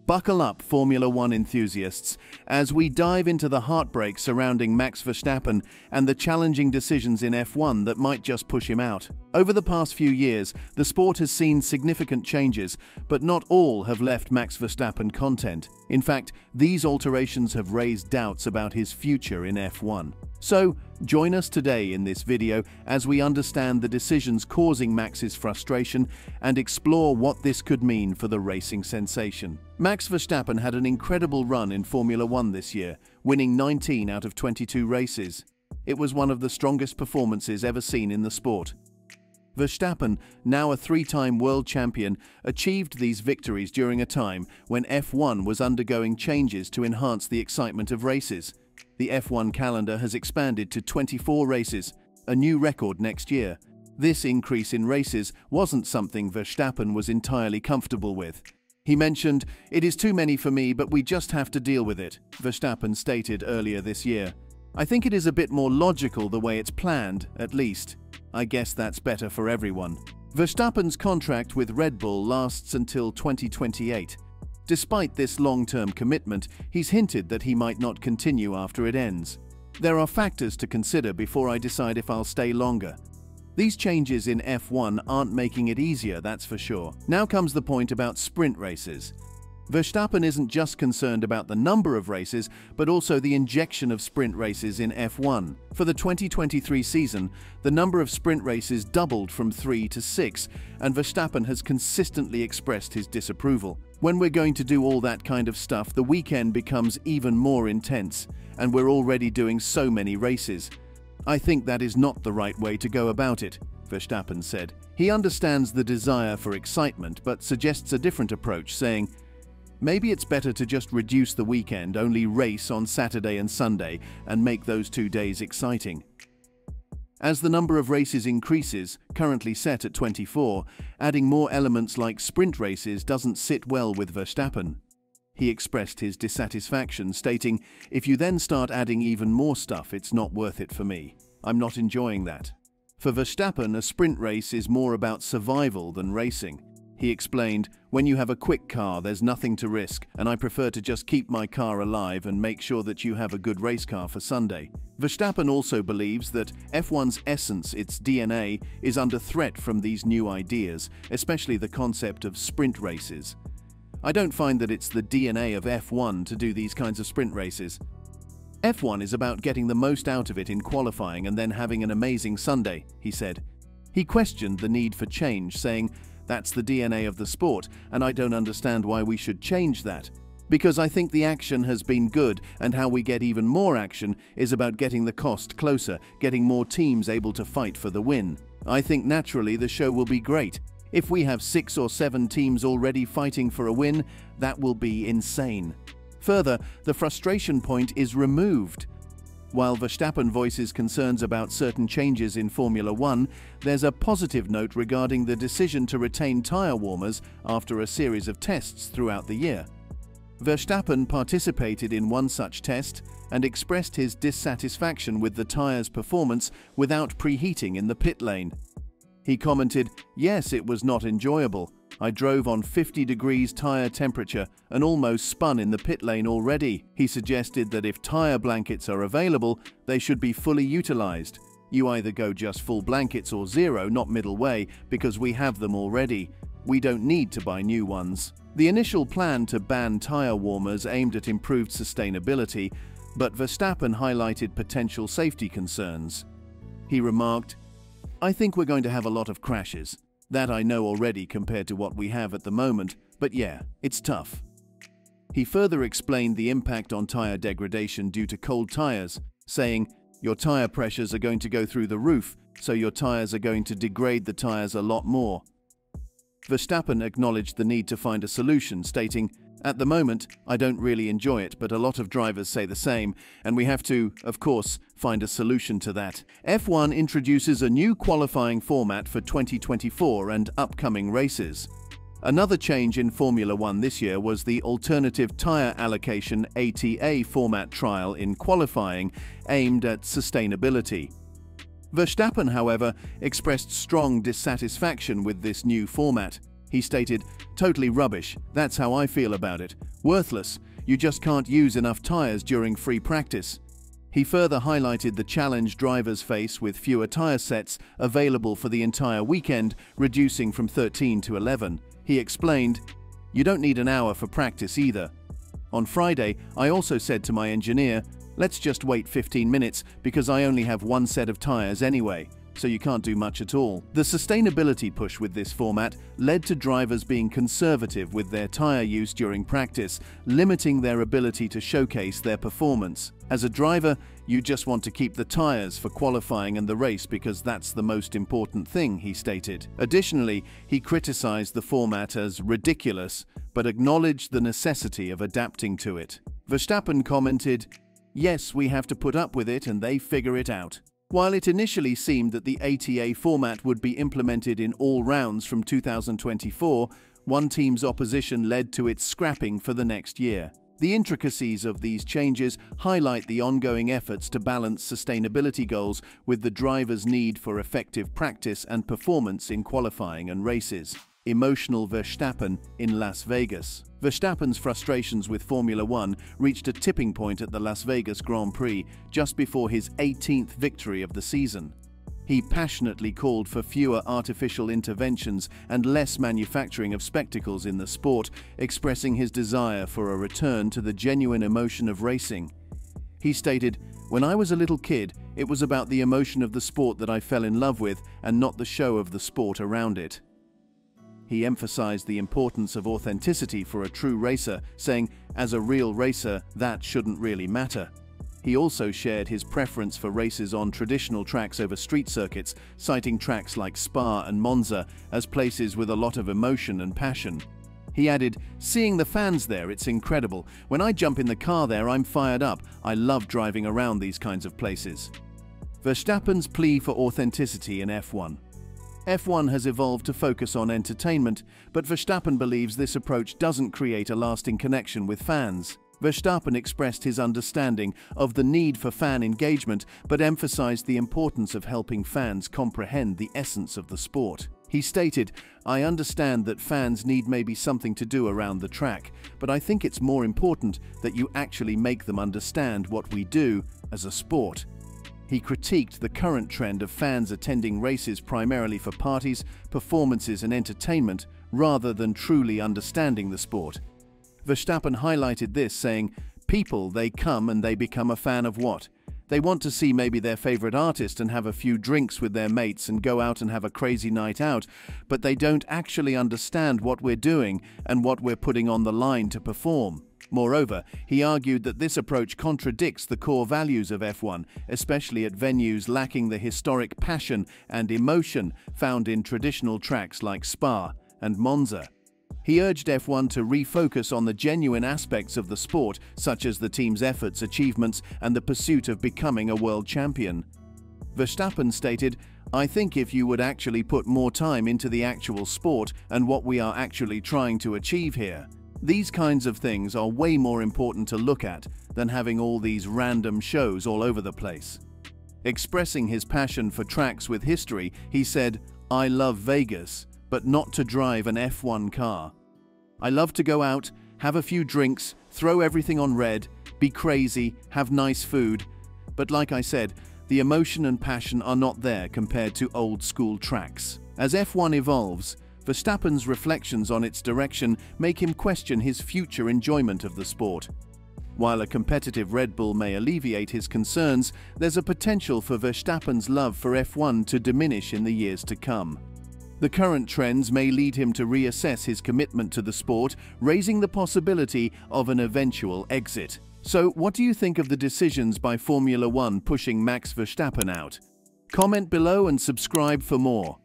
Buckle up, Formula One enthusiasts, as we dive into the heartbreak surrounding Max Verstappen and the challenging decisions in F1 that might just push him out. Over the past few years, the sport has seen significant changes, but not all have left Max Verstappen content. In fact, these alterations have raised doubts about his future in F1. So, join us today in this video as we understand the decisions causing Max's frustration and explore what this could mean for the racing sensation. Max Verstappen had an incredible run in Formula One this year, winning 19 out of 22 races. It was one of the strongest performances ever seen in the sport. Verstappen, now a three-time world champion, achieved these victories during a time when F1 was undergoing changes to enhance the excitement of races. The F1 calendar has expanded to 24 races, a new record next year. This increase in races wasn't something Verstappen was entirely comfortable with. He mentioned, "It is too many for me, but we just have to deal with it," Verstappen stated earlier this year. "I think it is a bit more logical the way it's planned, at least. I guess that's better for everyone." Verstappen's contract with Red Bull lasts until 2028. Despite this long-term commitment, he's hinted that he might not continue after it ends. "There are factors to consider before I decide if I'll stay longer. These changes in F1 aren't making it easier, that's for sure." Now comes the point about sprint races. Verstappen isn't just concerned about the number of races, but also the injection of sprint races in F1. For the 2023 season, the number of sprint races doubled from 3 to 6, and Verstappen has consistently expressed his disapproval. "When we're going to do all that kind of stuff, the weekend becomes even more intense, and we're already doing so many races. I think that is not the right way to go about it," Verstappen said. He understands the desire for excitement, but suggests a different approach, saying, "Maybe it's better to just reduce the weekend, only race on Saturday and Sunday, and make those 2 days exciting." As the number of races increases, currently set at 24, adding more elements like sprint races doesn't sit well with Verstappen. He expressed his dissatisfaction, stating, "If you then start adding even more stuff, it's not worth it for me. I'm not enjoying that." For Verstappen, a sprint race is more about survival than racing. He explained, "When you have a quick car, there's nothing to risk, and I prefer to just keep my car alive and make sure that you have a good race car for Sunday." Verstappen also believes that F1's essence, its DNA, is under threat from these new ideas, especially the concept of sprint races. "I don't find that it's the DNA of F1 to do these kinds of sprint races. F1 is about getting the most out of it in qualifying and then having an amazing Sunday," he said. He questioned the need for change, saying, "That's the DNA of the sport, and I don't understand why we should change that. Because I think the action has been good, and how we get even more action is about getting the cost closer, getting more teams able to fight for the win. I think naturally the show will be great. If we have 6 or 7 teams already fighting for a win, that will be insane." Further, the frustration point is removed. While Verstappen voices concerns about certain changes in Formula One, there's a positive note regarding the decision to retain tyre warmers after a series of tests throughout the year. Verstappen participated in one such test and expressed his dissatisfaction with the tyre's performance without preheating in the pit lane. He commented, "Yes, it was not enjoyable. I drove on 50 degrees tyre temperature and almost spun in the pit lane already." He suggested that if tyre blankets are available, they should be fully utilized. "You either go just full blankets or zero, not middle way, because we have them already. We don't need to buy new ones." The initial plan to ban tyre warmers aimed at improved sustainability, but Verstappen highlighted potential safety concerns. He remarked, "I think we're going to have a lot of crashes. That I know already compared to what we have at the moment, but yeah, it's tough." He further explained the impact on tyre degradation due to cold tyres, saying, "Your tyre pressures are going to go through the roof, so your tyres are going to degrade the tyres a lot more." Verstappen acknowledged the need to find a solution, stating, "At the moment, I don't really enjoy it, but a lot of drivers say the same, and we have to, of course, find a solution to that." F1 introduces a new qualifying format for 2024 and upcoming races. Another change in Formula One this year was the alternative tyre allocation ATA format trial in qualifying, aimed at sustainability. Verstappen, however, expressed strong dissatisfaction with this new format. He stated, "Totally rubbish, that's how I feel about it. Worthless, you just can't use enough tires during free practice." He further highlighted the challenge drivers face with fewer tire sets available for the entire weekend, reducing from 13 to 11. He explained, "You don't need an hour for practice either. On Friday, I also said to my engineer, let's just wait 15 minutes because I only have one set of tires anyway, so you can't do much at all." The sustainability push with this format led to drivers being conservative with their tire use during practice, limiting their ability to showcase their performance. As a driver, you just want to keep the tires for qualifying and the race because that's the most important thing, he stated. Additionally, he criticized the format as ridiculous, but acknowledged the necessity of adapting to it. Verstappen commented, "Yes, we have to put up with it and they figure it out." While it initially seemed that the ATA format would be implemented in all rounds from 2024, one team's opposition led to its scrapping for the next year. The intricacies of these changes highlight the ongoing efforts to balance sustainability goals with the driver's need for effective practice and performance in qualifying and races. Emotional Verstappen in Las Vegas. Verstappen's frustrations with Formula One reached a tipping point at the Las Vegas Grand Prix just before his 18th victory of the season. He passionately called for fewer artificial interventions and less manufacturing of spectacles in the sport, expressing his desire for a return to the genuine emotion of racing. He stated, "When I was a little kid, it was about the emotion of the sport that I fell in love with and not the show of the sport around it." He emphasized the importance of authenticity for a true racer, saying, "As a real racer, that shouldn't really matter." He also shared his preference for races on traditional tracks over street circuits, citing tracks like Spa and Monza as places with a lot of emotion and passion. He added, "Seeing the fans there, it's incredible. When I jump in the car there, I'm fired up. I love driving around these kinds of places." Verstappen's plea for authenticity in F1. F1 has evolved to focus on entertainment, but Verstappen believes this approach doesn't create a lasting connection with fans. Verstappen expressed his understanding of the need for fan engagement, but emphasized the importance of helping fans comprehend the essence of the sport. He stated, "I understand that fans need maybe something to do around the track, but I think it's more important that you actually make them understand what we do as a sport." He critiqued the current trend of fans attending races primarily for parties, performances and entertainment, rather than truly understanding the sport. Verstappen highlighted this, saying, "People, they come and they become a fan of what? They want to see maybe their favorite artist and have a few drinks with their mates and go out and have a crazy night out, but they don't actually understand what we're doing and what we're putting on the line to perform." Moreover, he argued that this approach contradicts the core values of F1, especially at venues lacking the historic passion and emotion found in traditional tracks like Spa and Monza. He urged F1 to refocus on the genuine aspects of the sport, such as the team's efforts, achievements, and the pursuit of becoming a world champion. Verstappen stated, "I think if you would actually put more time into the actual sport and what we are actually trying to achieve here, these kinds of things are way more important to look at than having all these random shows all over the place." Expressing his passion for tracks with history, he said, "I love Vegas, but not to drive an F1 car. I love to go out, have a few drinks, throw everything on red, be crazy, have nice food. But like I said, the emotion and passion are not there compared to old school tracks." As F1 evolves, Verstappen's reflections on its direction make him question his future enjoyment of the sport. While a competitive Red Bull may alleviate his concerns, there's a potential for Verstappen's love for F1 to diminish in the years to come. The current trends may lead him to reassess his commitment to the sport, raising the possibility of an eventual exit. So, what do you think of the decisions by Formula One pushing Max Verstappen out? Comment below and subscribe for more.